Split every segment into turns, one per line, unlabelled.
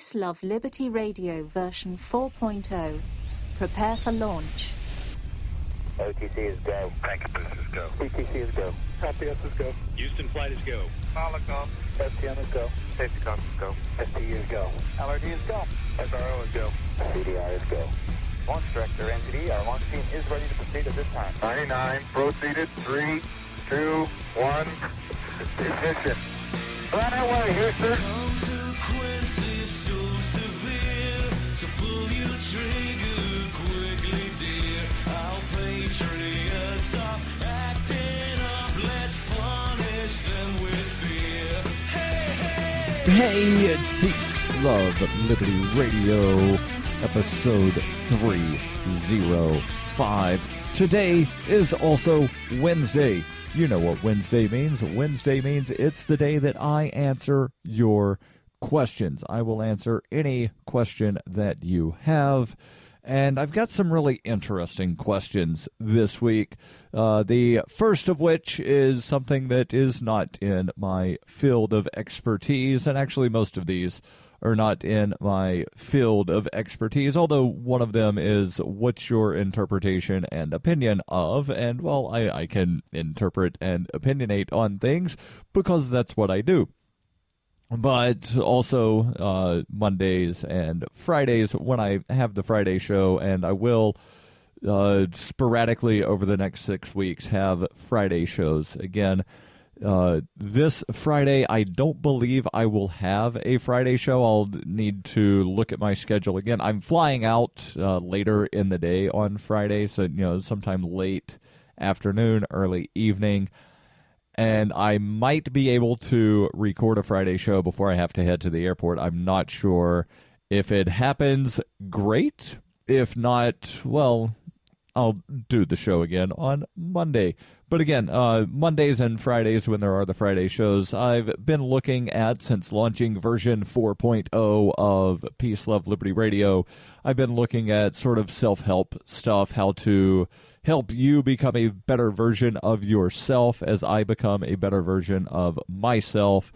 Peace, Love, Liberty Radio version 4.0. Prepare for launch.
OTC is go.
Pancapus is go.
PTC is go.
LPS is go.
Houston flight is go.
Molotov.
STM is go.
Safety-com is go.
STU is go.
LRD is go.
SRO is go.
CDR is go.
Launch Director, NTD, our launch team is ready to proceed at this time.
99, proceeded, 3, 2, 1, ignition. Right away, Houston.
Consequences so severe, so pull your trigger quickly, dear. Our patriots are acting up, let's punish them with fear. Hey, hey!
Hey, it's Peace, Love, Liberty Radio, episode 305. Today is also Wednesday. You know what Wednesday means. Wednesday means it's the day that I answer your questions. I will answer any question that you have. And I've got some really interesting questions this week. The first of which is something that is not in my field of expertise. And actually, most of these are not in my field of expertise, although one of them is what's your interpretation and opinion of, and well, I can interpret and opinionate on things because that's what I do. But also Mondays and Fridays when I have the Friday show, and I will sporadically over the next 6 weeks have Friday shows again. This Friday, I don't believe I will have a Friday show. I'll need to look at my schedule again. I'm flying out later in the day on Friday, so sometime late afternoon, early evening, and I might be able to record a Friday show before I have to head to the airport. I'm not sure. If it happens, great. If not, well, I'll do the show again on Monday. But again, Mondays and Fridays when there are the Friday shows, I've been looking at, since launching version 4.0 of Peace, Love, Liberty Radio, I've been looking at sort of self-help stuff, how to help you become a better version of yourself as I become a better version of myself.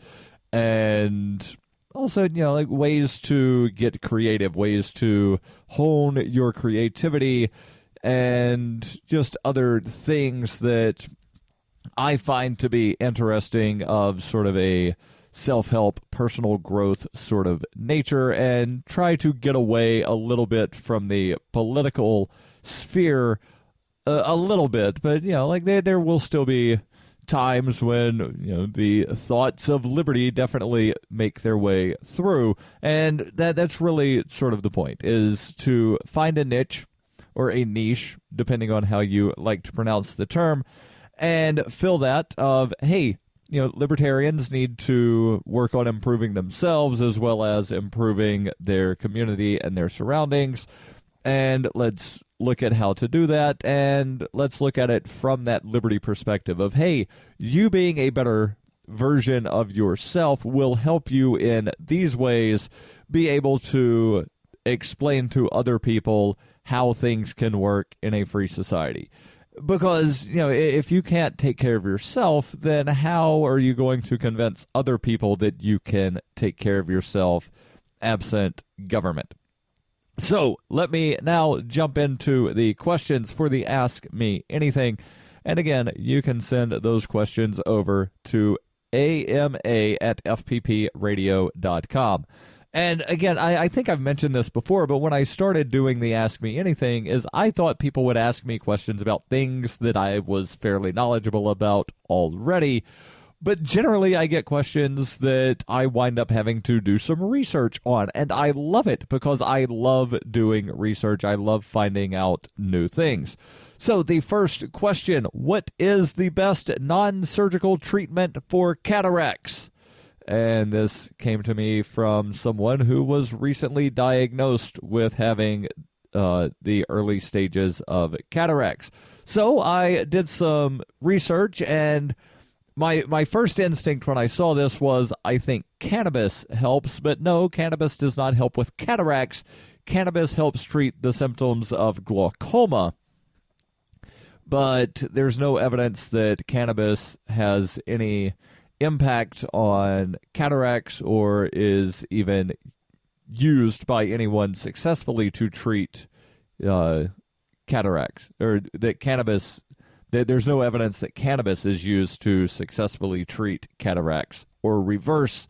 And also, like ways to get creative, ways to hone your creativity, and just other things that I find to be interesting of sort of a self-help, personal growth sort of nature, and try to get away a little bit from the political sphere a little bit. But, there will still be times when, the thoughts of liberty definitely make their way through. And that's really sort of the point, is to find a niche, or a niche, depending on how you like to pronounce the term, and fill that of, hey, libertarians need to work on improving themselves as well as improving their community and their surroundings, and let's look at how to do that, and let's look at it from that liberty perspective of, hey, you being a better version of yourself will help you in these ways be able to explain to other people how things can work in a free society. Because, if you can't take care of yourself, then how are you going to convince other people that you can take care of yourself absent government? So let me now jump into the questions for the Ask Me Anything. And again, you can send those questions over to ama@fppradio.com. And again, I think I've mentioned this before, but when I started doing the Ask Me Anything, is I thought people would ask me questions about things that I was fairly knowledgeable about already. But generally, I get questions that I wind up having to do some research on, and I love it because I love doing research. I love finding out new things. So the first question, what is the best non-surgical treatment for cataracts? And this came to me from someone who was recently diagnosed with having the early stages of cataracts. So I did some research, and my first instinct when I saw this was, I think cannabis helps, but no, cannabis does not help with cataracts. Cannabis helps treat the symptoms of glaucoma, but there's no evidence that cannabis has any impact on cataracts or is even used by anyone successfully to treat cataracts, or that cannabis. There's no evidence that cannabis is used to successfully treat cataracts or reverse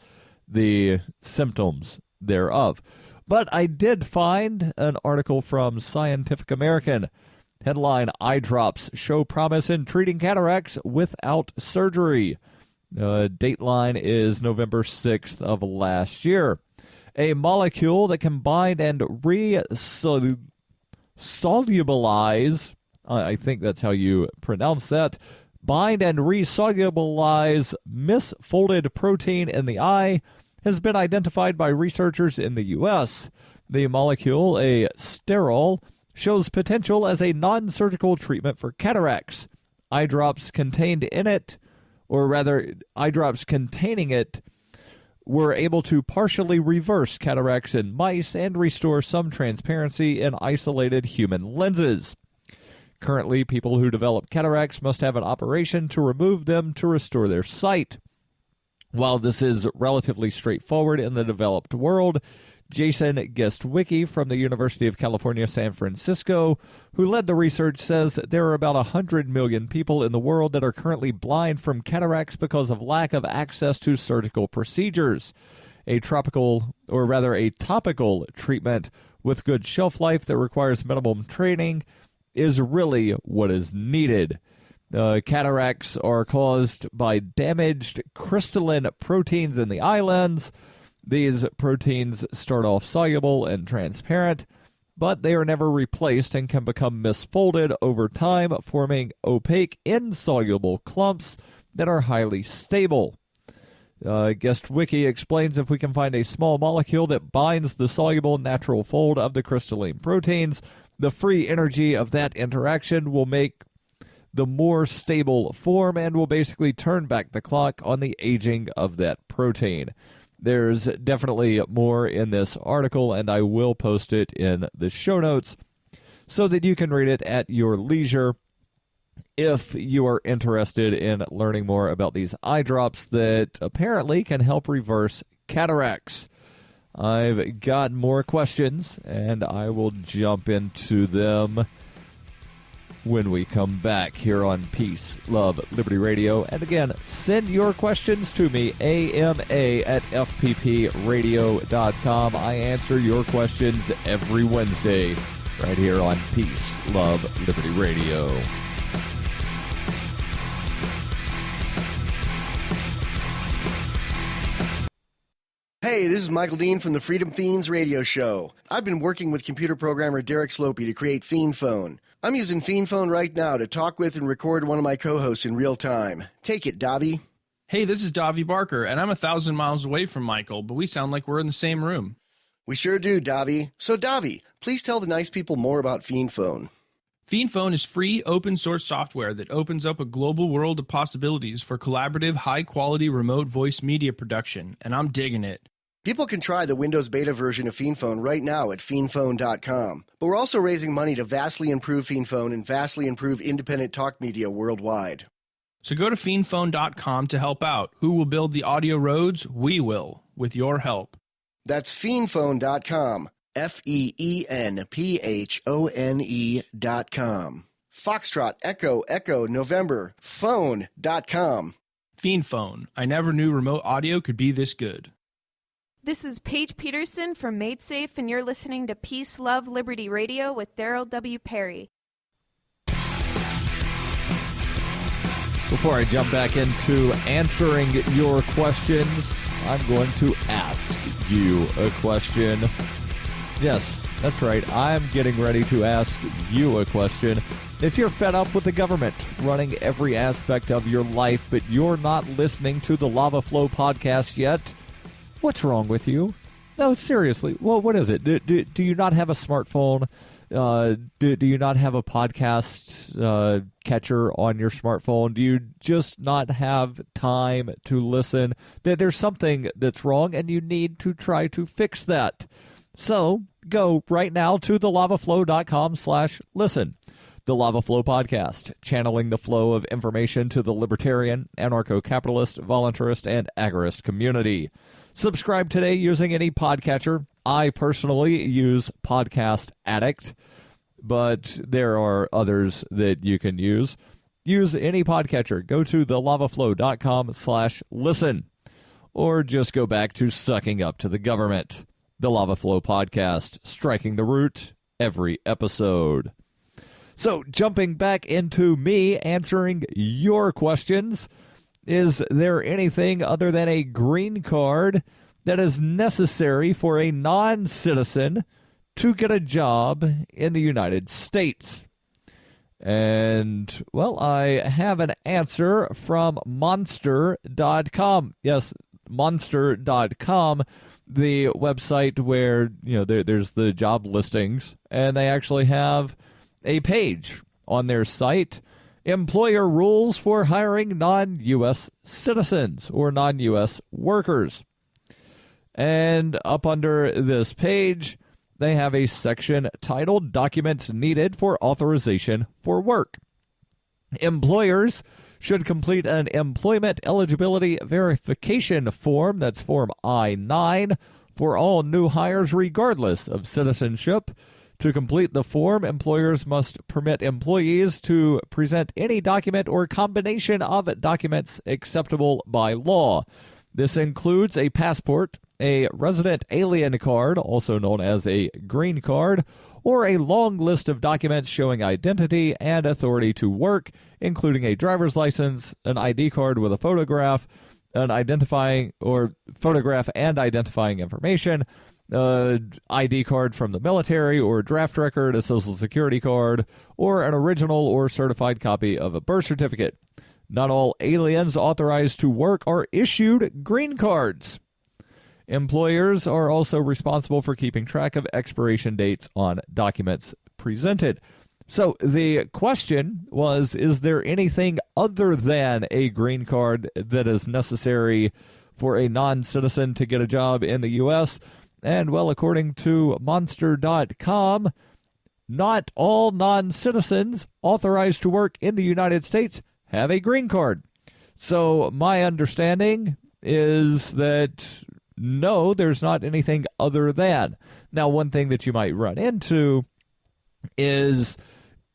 the symptoms thereof. But I did find an article from Scientific American. Headline, Eye drops show promise in treating cataracts without surgery. Dateline is November 6th of last year. A molecule that can bind and resolubilize, I think that's how you pronounce that, bind and resolubilize misfolded protein in the eye has been identified by researchers in the U.S. The molecule, a sterol, shows potential as a non-surgical treatment for cataracts. Eye drops contained in it, or rather, eye drops containing it, were able to partially reverse cataracts in mice and restore some transparency in isolated human lenses. Currently, people who develop cataracts must have an operation to remove them to restore their sight. While this is relatively straightforward in the developed world, Jason Guestwicki from the University of California, San Francisco, who led the research, says there are about 100 million people in the world that are currently blind from cataracts because of lack of access to surgical procedures. A topical treatment with good shelf life that requires minimum training is really what is needed. Cataracts are caused by damaged crystalline proteins in the eye lens. These proteins start off soluble and transparent, but they are never replaced and can become misfolded over time, forming opaque, insoluble clumps that are highly stable. Guestwicki explains if we can find a small molecule that binds the soluble natural fold of the crystalline proteins, the free energy of that interaction will make the more stable form and will basically turn back the clock on the aging of that protein. There's definitely more in this article, and I will post it in the show notes so that you can read it at your leisure if you are interested in learning more about these eye drops that apparently can help reverse cataracts. I've got more questions, and I will jump into them when we come back here on Peace, Love, Liberty Radio. And again, send your questions to me, ama@fppradio.com. I answer your questions every Wednesday right here on Peace, Love, Liberty Radio.
Hey, this is Michael Dean from the Freedom Fiends radio show. I've been working with computer programmer Derek Slopey to create Fiend Phone. I'm using Fiend Phone right now to talk with and record one of my co-hosts in real time. Take it, Davi.
Hey, this is Davi Barker, and I'm 1,000 miles away from Michael, but we sound like we're in the same room.
We sure do, Davi. So, Davi, please tell the nice people more about Fiend Phone.
Fiend Phone is free, open-source software that opens up a global world of possibilities for collaborative, high-quality remote voice media production, and I'm digging it.
People can try the Windows beta version of Fiend Phone right now at fiendphone.com. But we're also raising money to vastly improve Fiend Phone and vastly improve independent talk media worldwide.
So go to fiendphone.com to help out. Who will build the audio roads? We will, with your help.
That's fiendphone.com. FEENPHONE.com. Foxtrot, Echo, November, phone.com.
Fiend Phone. I never knew remote audio could be this good.
This is Paige Peterson from MaidSafe, and you're listening to Peace, Love, Liberty Radio with Darryl W. Perry.
Before I jump back into answering your questions, I'm going to ask you a question. Yes, that's right. I'm getting ready to ask you a question. If you're fed up with the government running every aspect of your life, but you're not listening to the Lava Flow podcast yet, what's wrong with you? No, seriously. Well, what is it? Do you not have a smartphone? Do you not have a podcast catcher on your smartphone? Do you just not have time to listen? There's something that's wrong, and you need to try to fix that. So go right now to thelavaflow.com/listen. The Lava Flow Podcast, channeling the flow of information to the libertarian, anarcho-capitalist, voluntarist, and agorist community. Subscribe today using any podcatcher. I personally use Podcast Addict, but there are others that you can use. Use any podcatcher. Go to thelavaflow.com/listen, or just go back to sucking up to the government. The Lava Flow Podcast, striking the root every episode. So, jumping back into me answering your questions, is there anything other than a green card that is necessary for a non-citizen to get a job in the United States? And, well, I have an answer from Monster.com. Yes, Monster.com, the website where, there's the job listings, and they actually have a page on their site, Employer Rules for Hiring Non-U.S. Citizens or Non-U.S. Workers. And up under this page, they have a section titled Documents Needed for Authorization for Work. Employers should complete an employment eligibility verification form, that's Form I-9, for all new hires regardless of citizenship. To complete the form, employers must permit employees to present any document or combination of documents acceptable by law. This includes a passport, a resident alien card, also known as a green card, or a long list of documents showing identity and authority to work, including a driver's license, an ID card with a photograph, an identifying or photograph and identifying information, ID card from the military or draft record, a social security card, or an original or certified copy of a birth certificate. Not all aliens authorized to work are issued green cards. Employers are also responsible for keeping track of expiration dates on documents presented. So the question was, is there anything other than a green card that is necessary for a non-citizen to get a job in the U.S.? And, well, according to Monster.com, not all non-citizens authorized to work in the United States have a green card. So my understanding is that, no, there's not anything other than. Now, one thing that you might run into is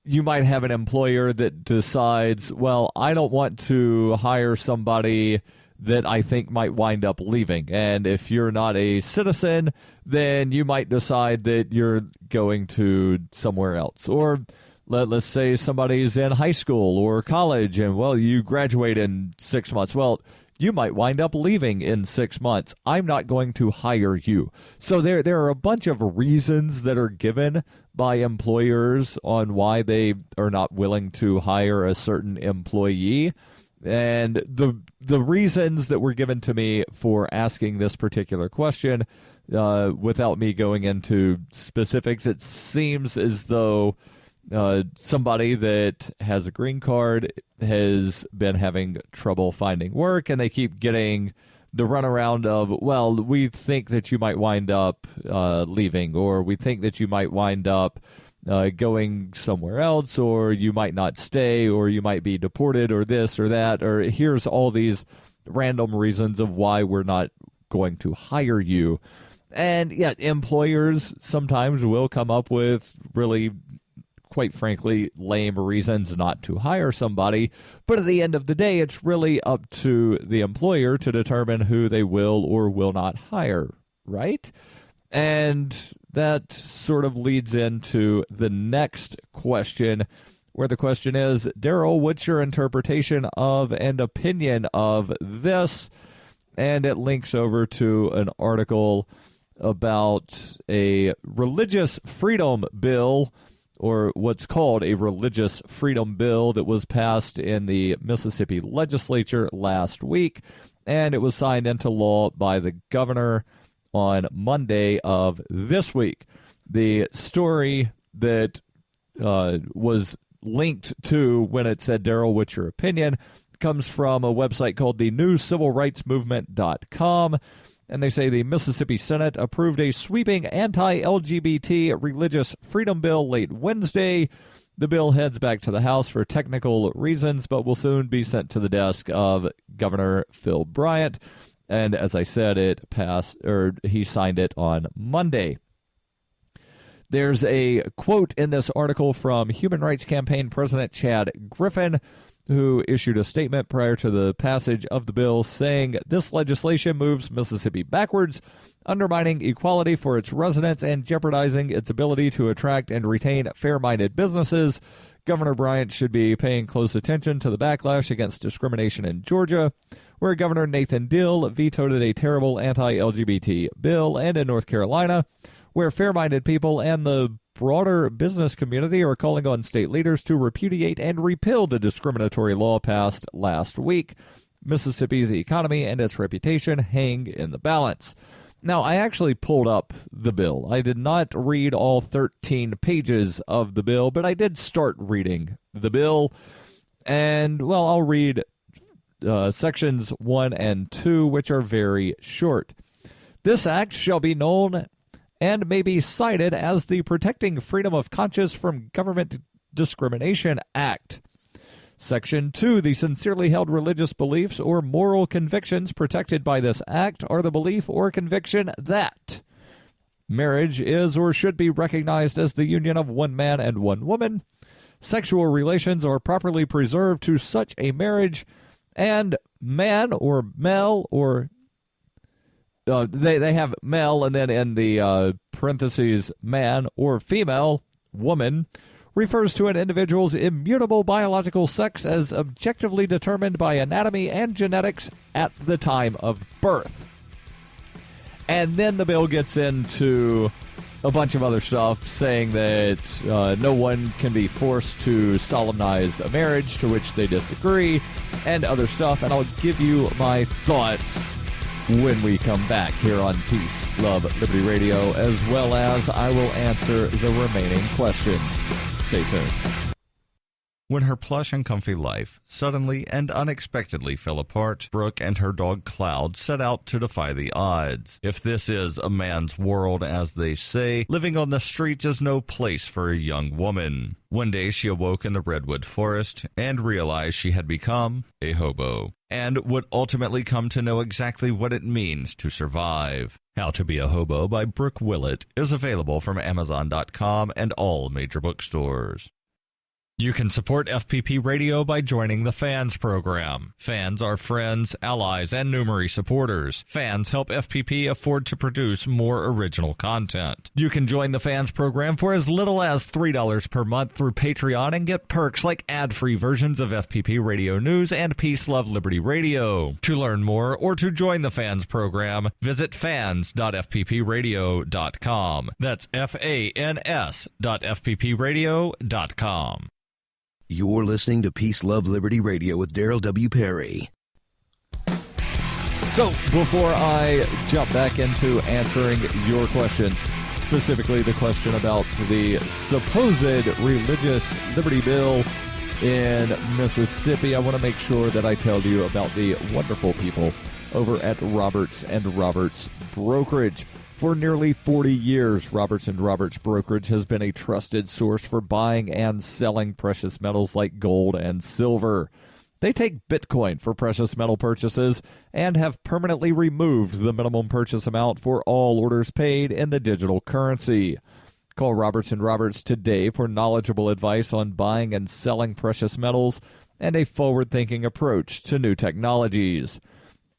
you might have an employer that decides, well, I don't want to hire somebody that I think might wind up leaving. And if you're not a citizen, then you might decide that you're going to somewhere else. Or let's say somebody's in high school or college and, well, you graduate in 6 months. Well, you might wind up leaving in 6 months. I'm not going to hire you. So there are a bunch of reasons that are given by employers on why they are not willing to hire a certain employee. And the reasons that were given to me for asking this particular question, without me going into specifics, it seems as though somebody that has a green card has been having trouble finding work, and they keep getting the runaround of, well, we think that you might wind up leaving, or we think that you might wind up going somewhere else, or you might not stay, or you might be deported, or this or that, or here's all these random reasons of why we're not going to hire you. And yet employers sometimes will come up with really, quite frankly, lame reasons not to hire somebody. But at the end of the day, it's really up to the employer to determine who they will or will not hire, right? And that sort of leads into the next question, where the question is, Darryl, what's your interpretation of and opinion of this? And it links over to an article about a religious freedom bill, or what's called a religious freedom bill, that was passed in the Mississippi legislature last week, and it was signed into law by the governor on Monday of this week. The story that was linked to when it said, Darryl, what's your opinion, comes from a website called the newcivilrightsmovement.com. And they say the Mississippi Senate approved a sweeping anti-LGBT religious freedom bill late Wednesday. The bill heads back to the House for technical reasons, but will soon be sent to the desk of Governor Phil Bryant. And as I said, it passed, or he signed it on Monday. There's a quote in this article from Human Rights Campaign President Chad Griffin, who issued a statement prior to the passage of the bill saying this legislation moves Mississippi backwards, undermining equality for its residents and jeopardizing its ability to attract and retain fair-minded businesses. Governor Bryant should be paying close attention to the backlash against discrimination in Georgia, where Governor Nathan Deal vetoed a terrible anti-LGBT bill, and in North Carolina, where fair-minded people and the broader business community are calling on state leaders to repudiate and repeal the discriminatory law passed last week. Mississippi's economy and its reputation hang in the balance. Now, I actually pulled up the bill. I did not read all 13 pages of the bill, but I did start reading the bill. And, well, I'll read sections 1 and 2, which are very short. This act shall be known and may be cited as the Protecting Freedom of Conscience from Government Discrimination Act. Section 2, the sincerely held religious beliefs or moral convictions protected by this act are the belief or conviction that marriage is or should be recognized as the union of one man and one woman, sexual relations are properly preserved to such a marriage, and man or male or they have male and then in the parentheses man or female woman refers to an individual's immutable biological sex as objectively determined by anatomy and genetics at the time of birth. And then the bill gets into a bunch of other stuff saying that no one can be forced to solemnize a marriage, to which they disagree, and other stuff. And I'll give you my thoughts when we come back here on Peace, Love, Liberty Radio, as well as I will answer the remaining questions. Stay tuned.
When her plush and comfy life suddenly and unexpectedly fell apart, Brooke and her dog Cloud set out to defy the odds. If this is a man's world, as they say, living on the streets is no place for a young woman. One day she awoke in the redwood forest and realized she had become a hobo, and would ultimately come to know exactly what it means to survive. How to Be a Hobo by Brooke Willett is available from Amazon.com and all major bookstores. You can support FPP Radio by joining the Fans program. Fans are friends, allies, and numerous supporters. Fans help FPP afford to produce more original content. You can join the Fans program for as little as $3 per month through Patreon and get perks like ad-free versions of FPP Radio News and Peace, Love, Liberty Radio. To learn more or to join the Fans program, visit fans.fppradio.com. That's FANS.fppradio.com.
You're listening to Peace, Love, Liberty Radio with Darryl W. Perry.
So, before I jump back into answering your questions, specifically the question about the supposed religious liberty bill in Mississippi, I want to make sure that I tell you about the wonderful people over at Roberts & Roberts Brokerage. For nearly 40 years, Roberts & Roberts Brokerage has been a trusted source for buying and selling precious metals like gold and silver. They take Bitcoin for precious metal purchases and have permanently removed the minimum purchase amount for all orders paid in the digital currency. Call Roberts & Roberts today for knowledgeable advice on buying and selling precious metals and a forward-thinking approach to new technologies.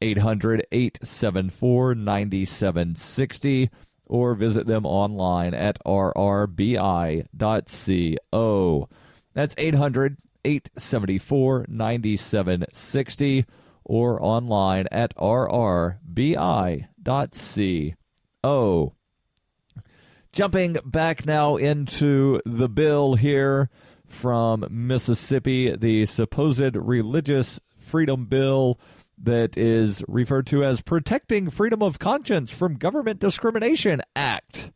800-874-9760 or visit them online at rrbi.co. That's 800-874-9760 or online at rrbi.co. Jumping back now into the bill here from Mississippi, the supposed religious freedom bill that is referred to as Protecting Freedom of Conscience from Government Discrimination Act.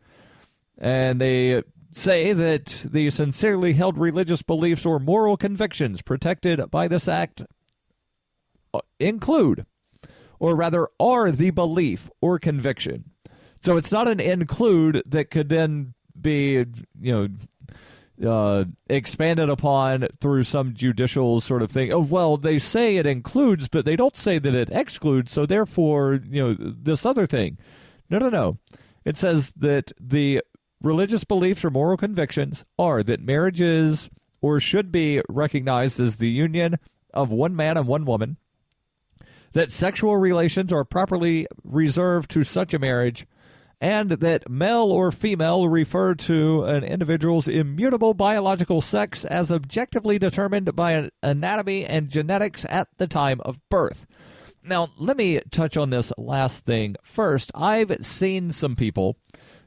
And they say that the sincerely held religious beliefs or moral convictions protected by this act include, or rather are the belief or conviction. So it's not an include that could then be, expanded upon through some judicial sort of thing. Oh, well, they say it includes, but they don't say that it excludes, so therefore, this other thing. No. It says that the religious beliefs or moral convictions are that marriage is or should be recognized as the union of one man and one woman, that sexual relations are properly reserved to such a marriage, and that male or female refer to an individual's immutable biological sex as objectively determined by anatomy and genetics at the time of birth. Now, let me touch on this last thing first. I've seen some people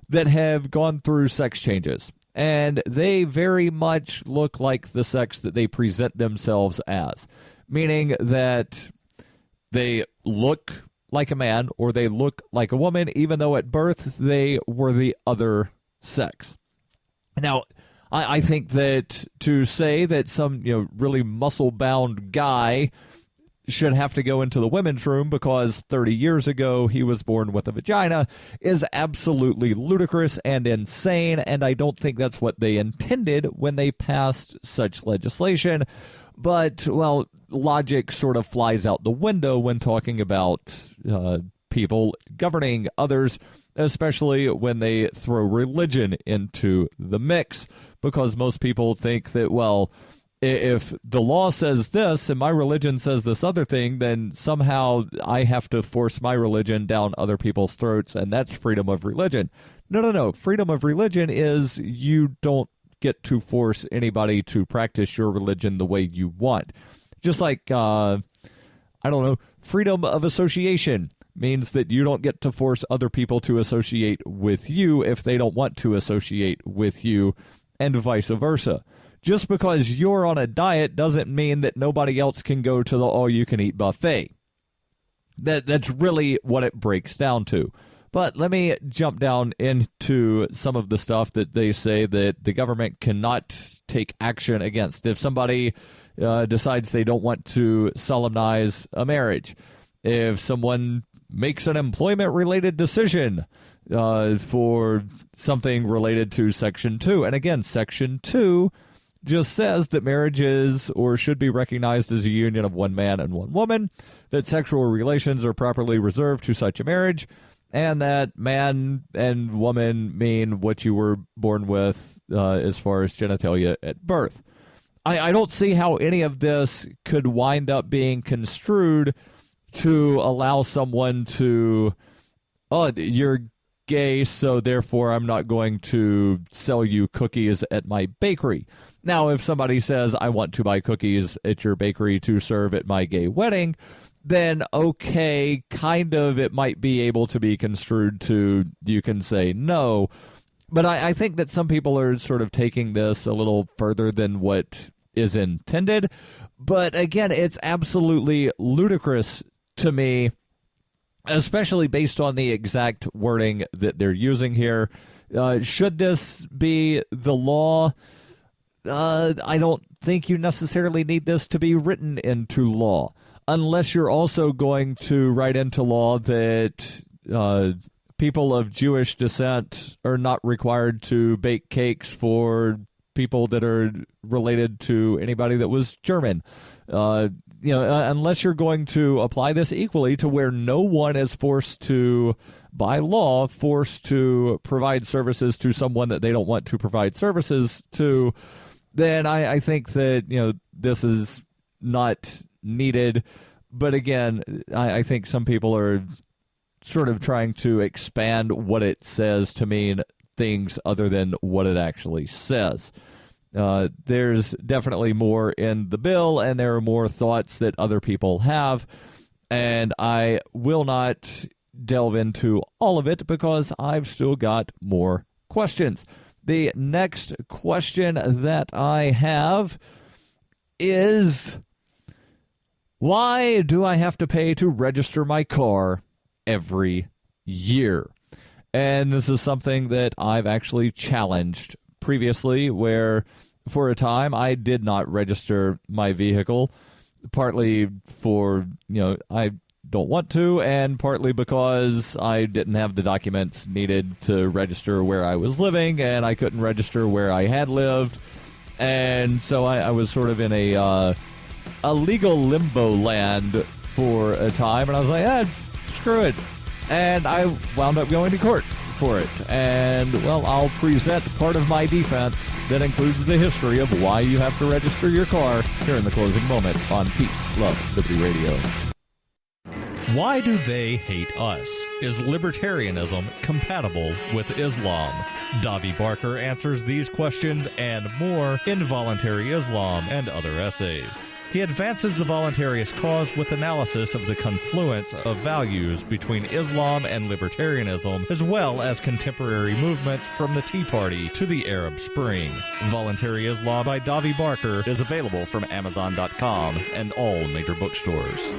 that have gone through sex changes, and they very much look like the sex that they present themselves as, meaning that they look like a man or they look like a woman, even though at birth they were the other sex. Now, I think that to say that some really muscle-bound guy should have to go into the women's room because 30 years ago he was born with a vagina is absolutely ludicrous and insane, and I don't think that's what they intended when they passed such legislation. But, well, logic sort of flies out the window when talking about people governing others, especially when they throw religion into the mix, because most people think that, well, if the law says this and my religion says this other thing, then somehow I have to force my religion down other people's throats, and that's freedom of religion. No. Freedom of religion is you don't get to force anybody to practice your religion the way you want. Just like, freedom of association means that you don't get to force other people to associate with you if they don't want to associate with you, and vice versa. Just because you're on a diet doesn't mean that nobody else can go to the all-you-can-eat buffet. That's really what it breaks down to. But let me jump down into some of the stuff that they say that the government cannot take action against. If somebody decides they don't want to solemnize a marriage, if someone makes an employment-related decision for something related to Section 2, and again, Section 2 just says that marriage is or should be recognized as a union of one man and one woman, that sexual relations are properly reserved to such a marriage, and that man and woman mean what you were born with as far as genitalia at birth. I don't see how any of this could wind up being construed to allow someone to, you're gay, so therefore I'm not going to sell you cookies at my bakery. Now, if somebody says, I want to buy cookies at your bakery to serve at my gay wedding, then okay, kind of it might be able to be construed to, you can say no. But I think that some people are sort of taking this a little further than what is intended. But again, it's absolutely ludicrous to me, especially based on the exact wording that they're using here. Should this be the law? I don't think you necessarily need this to be written into law, unless you're also going to write into law that people of Jewish descent are not required to bake cakes for people that are related to anybody that was German. Unless you're going to apply this equally to where no one is forced to, by law, forced to provide services to someone that they don't want to provide services to, then I think that, this is not needed. But again, I think some people are sort of trying to expand what it says to mean things other than what it actually says. There's definitely more in the bill, and there are more thoughts that other people have, and I will not delve into all of it because I've still got more questions. The next question that I have is, why do I have to pay to register my car every year? And this is something that I've actually challenged previously, where for a time I did not register my vehicle, partly for, I don't want to, and partly because I didn't have the documents needed to register where I was living, and I couldn't register where I had lived. And so I was sort of in a legal limbo land for a time, and I was like, screw it. And I wound up going to court for it. And, well, I'll present part of my defense that includes the history of why you have to register your car here in the closing moments on Peace, Love, Liberty Radio.
Why do they hate us? Is libertarianism compatible with Islam? Davi Barker answers these questions and more in Voluntary Islam and Other Essays. He advances the voluntarist cause with analysis of the confluence of values between Islam and libertarianism, as well as contemporary movements from the Tea Party to the Arab Spring. Voluntary Islam by Davi Barker is available from Amazon.com and all major bookstores.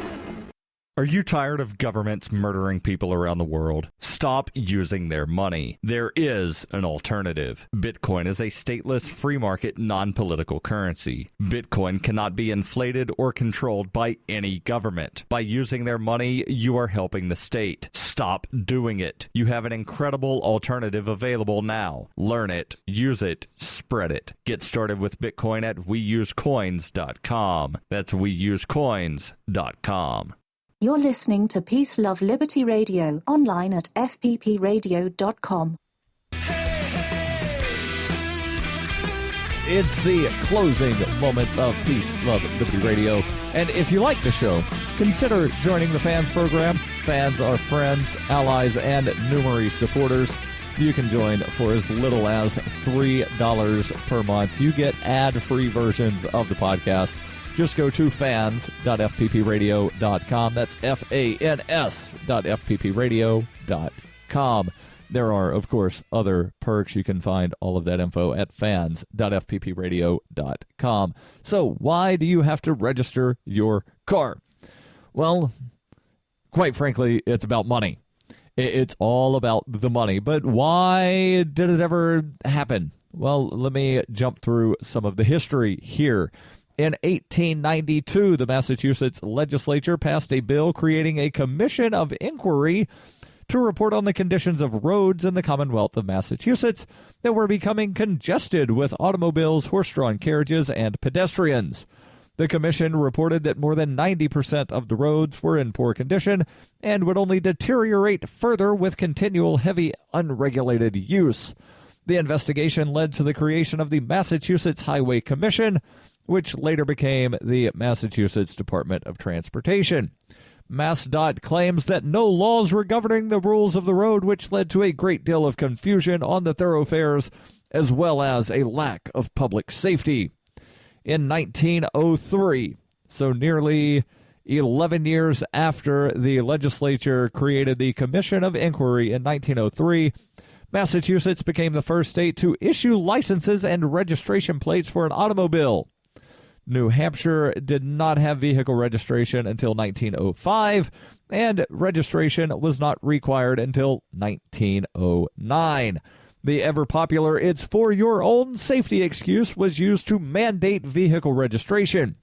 Are you tired of governments murdering people around the world? Stop using their money. There is an alternative. Bitcoin is a stateless, free market, non-political currency. Bitcoin cannot be inflated or controlled by any government. By using their money, you are helping the state. Stop doing it. You have an incredible alternative available now. Learn it, use it, spread it. Get started with Bitcoin at weusecoins.com. That's weusecoins.com.
You're listening to Peace, Love, Liberty Radio, online at fppradio.com.
It's the closing moments of Peace, Love, Liberty Radio. And if you like the show, consider joining the Fans program. Fans are friends, allies, and numerous supporters. You can join for as little as $3 per month. You get ad-free versions of the podcast. Just go to fans.fppradio.com. That's fans.fppradio.com. There are, of course, other perks. You can find all of that info at fans.fppradio.com. So why do you have to register your car? Well, quite frankly, it's about money. It's all about the money. But why did it ever happen? Well, let me jump through some of the history here. In 1892, the Massachusetts legislature passed a bill creating a commission of inquiry to report on the conditions of roads in the Commonwealth of Massachusetts that were becoming congested with automobiles, horse-drawn carriages, and pedestrians. The commission reported that more than 90% of the roads were in poor condition and would only deteriorate further with continual heavy, unregulated use. The investigation led to the creation of the Massachusetts Highway Commission, which later became the Massachusetts Department of Transportation. MassDOT claims that no laws were governing the rules of the road, which led to a great deal of confusion on the thoroughfares, as well as a lack of public safety. In 1903, so nearly 11 years after the legislature created the Commission of Inquiry in 1903, Massachusetts became the first state to issue licenses and registration plates for an automobile. New Hampshire did not have vehicle registration until 1905, and registration was not required until 1909. The ever-popular "it's for your own safety" excuse was used to mandate vehicle registration,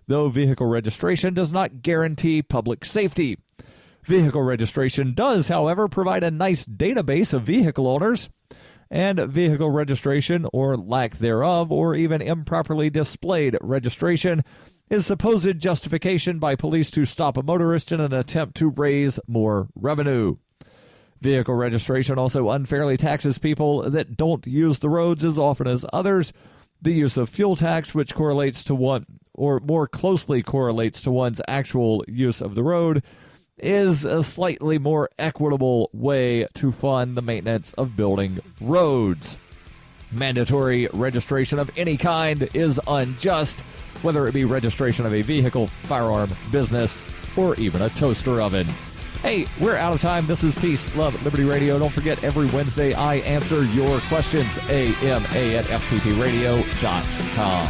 though vehicle registration does not guarantee public safety. Vehicle registration does, however, provide a nice database of vehicle owners, and vehicle registration, or lack thereof, or even improperly displayed registration, is supposed justification by police to stop a motorist in an attempt to raise more revenue. Vehicle registration also unfairly taxes people that don't use the roads as often as others. The use of fuel tax, which correlates to one, or more closely correlates to one's actual use of the road, is a slightly more equitable way to fund the maintenance of building roads. Mandatory registration of any kind is unjust, whether it be registration of a vehicle, firearm, business, or even a toaster oven. Hey, we're out of time. This is Peace, Love, Liberty Radio. Don't forget, every Wednesday I answer your questions. AMA@FPPradio.com.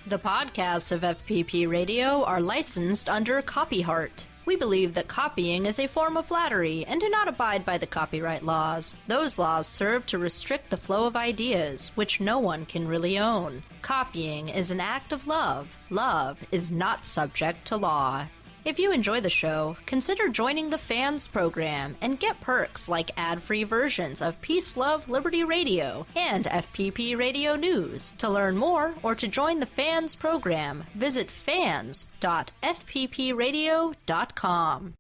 The podcasts of FPP Radio are licensed under Copyright. We believe that copying is a form of flattery and do not abide by the copyright laws. Those laws serve to restrict the flow of ideas, which no one can really own. Copying is an act of love. Love is not subject to law. If you enjoy the show, consider joining the Fans program and get perks like ad-free versions of Peace, Love, Liberty Radio and FPP Radio News. To learn more or to join the Fans program, visit fans.fppradio.com.